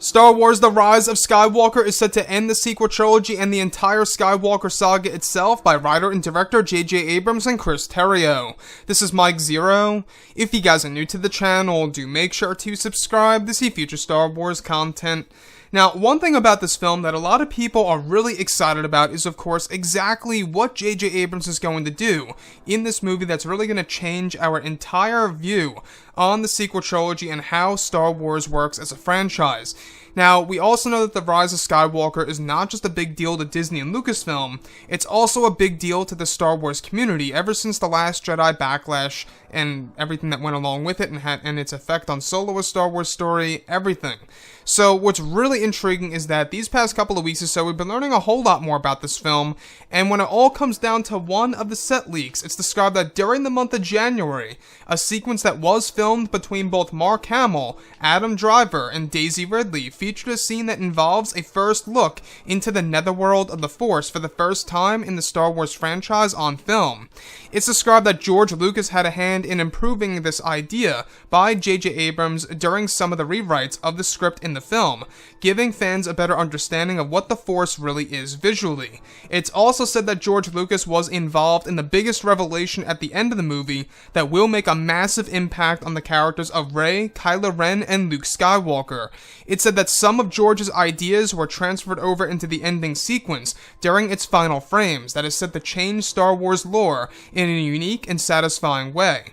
Star Wars The Rise of Skywalker is set to end the sequel trilogy and the entire Skywalker saga itself by writer and director J.J. Abrams and Chris Terrio. This is Mike Zero. If you guys are new to the channel, do make sure to subscribe to see future Star Wars content. Now, one thing about this film that a lot of people are really excited about is, of course, exactly what J.J. Abrams is going to do in this movie that's really going to change our entire view on the sequel trilogy and how Star Wars works as a franchise. Now, we also know that The Rise of Skywalker is not just a big deal to Disney and Lucasfilm, it's also a big deal to the Star Wars community ever since The Last Jedi Backlash and everything that went along with it and its effect on Solo: A Star Wars Story, everything. So what's really intriguing is that these past couple of weeks or so, we've been learning a whole lot more about this film, and when it all comes down to one of the set leaks, it's described that during the month of January, a sequence that was filmed between both Mark Hamill, Adam Driver, and Daisy Ridley featured a scene that involves a first look into the netherworld of the Force for the first time in the Star Wars franchise on film. It's described that George Lucas had a hand in improving this idea by J.J. Abrams during some of the rewrites of the script in the film, giving fans a better understanding of what the Force really is visually. It's also said that George Lucas was involved in the biggest revelation at the end of the movie that will make a massive impact on the characters of Rey, Kylo Ren, and Luke Skywalker. It said that some of George's ideas were transferred over into the ending sequence during its final frames that is said to change Star Wars lore in a unique and satisfying way.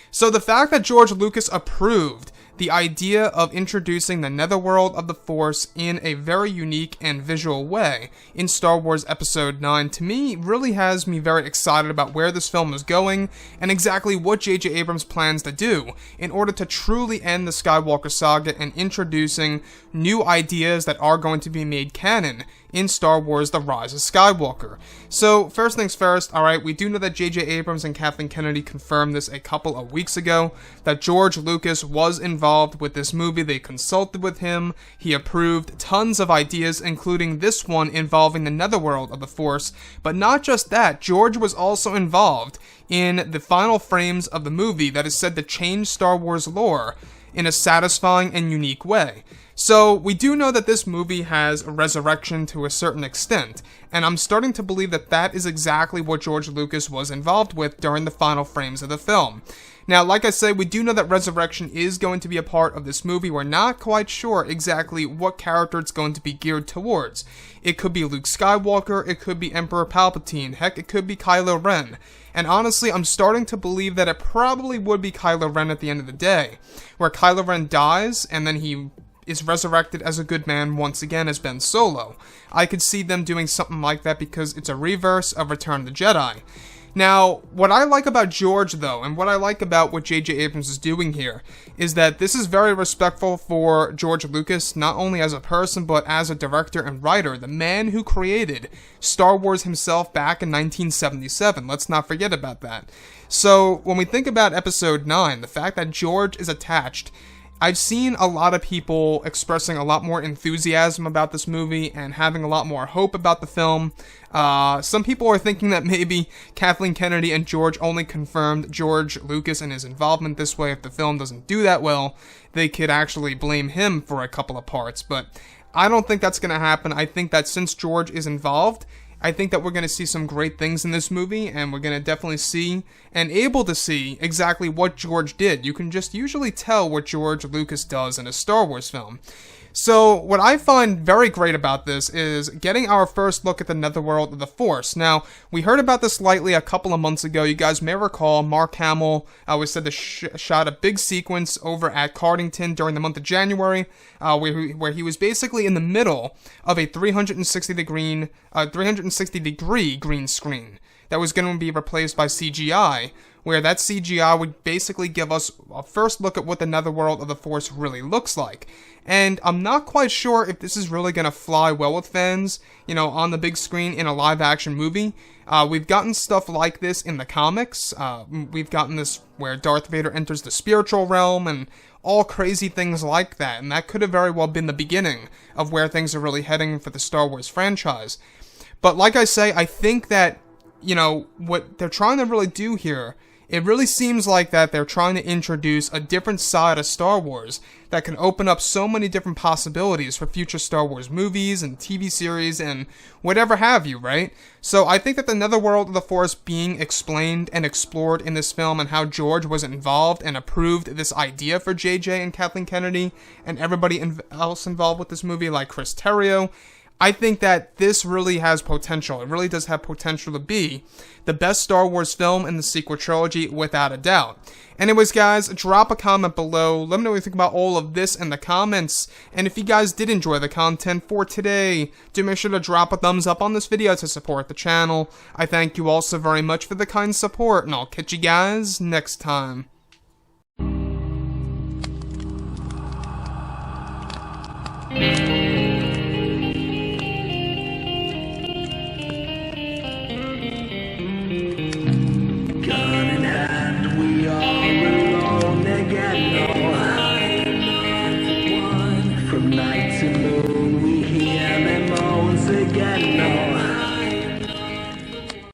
So the fact that George Lucas approved the idea of introducing the netherworld of the Force in a very unique and visual way in Star Wars Episode 9, to me, really has me very excited about where this film is going and exactly what J.J. Abrams plans to do in order to truly end the Skywalker saga and introducing new ideas that are going to be made canon in Star Wars The Rise of Skywalker. So, first things first, alright, we do know that J.J. Abrams and Kathleen Kennedy confirmed this a couple of weeks ago, that George Lucas was involved with this movie. They consulted with him, he approved tons of ideas, including this one involving the netherworld of the Force, but not just that, George was also involved in the final frames of the movie that is said to change Star Wars lore in a satisfying and unique way. So, we do know that this movie has a resurrection to a certain extent, and I'm starting to believe that that is exactly what George Lucas was involved with during the final frames of the film. Now, like I said, we do know that resurrection is going to be a part of this movie. We're not quite sure exactly what character it's going to be geared towards. It could be Luke Skywalker, it could be Emperor Palpatine, heck, it could be Kylo Ren. And honestly, I'm starting to believe that it probably would be Kylo Ren at the end of the day, where Kylo Ren dies, and then he is resurrected as a good man once again as Ben Solo. I could see them doing something like that because it's a reverse of Return of the Jedi. Now, what I like about George, though, and what I like about what J.J. Abrams is doing here, is that this is very respectful for George Lucas, not only as a person, but as a director and writer, the man who created Star Wars himself back in 1977. Let's not forget about that. So, when we think about Episode 9, the fact that George is attached, I've seen a lot of people expressing a lot more enthusiasm about this movie and having a lot more hope about the film. Some people are thinking that maybe Kathleen Kennedy and George only confirmed George Lucas and his involvement this way. If the film doesn't do that well, they could actually blame him for a couple of parts. But I don't think that's going to happen. I think that since George is involved, I think that we're going to see some great things in this movie, and we're going to definitely see and able to see exactly what George did. You can just usually tell what George Lucas does in a Star Wars film. So, what I find very great about this is getting our first look at the netherworld of the Force. Now, we heard about this lightly a couple of months ago. You guys may recall Mark Hamill was said to shot a big sequence over at Cardington during the month of January, where he was basically in the middle of a 360-degree green screen that was going to be replaced by CGI, where that CGI would basically give us a first look at what the netherworld of the Force really looks like. And I'm not quite sure if this is really going to fly well with fans, you know, on the big screen in a live-action movie. We've gotten stuff like this in the comics. We've gotten this where Darth Vader enters the spiritual realm and all crazy things like that. And that could have very well been the beginning of where things are really heading for the Star Wars franchise. But like I say, I think that, you know, what they're trying to really do here It really seems like that they're trying to introduce a different side of Star Wars that can open up so many different possibilities for future Star Wars movies and TV series and whatever have you, right? So I think that the netherworld of the Force being explained and explored in this film, and how George was involved and approved this idea for JJ and Kathleen Kennedy and everybody else involved with this movie, like Chris Terrio, I think that this really has potential. It really does have potential to be the best Star Wars film in the sequel trilogy, without a doubt. Anyways, guys, drop a comment below. Let me know what you think about all of this in the comments. And if you guys did enjoy the content for today, do make sure to drop a thumbs up on this video to support the channel. I thank you all so very much for the kind support, and I'll catch you guys next time.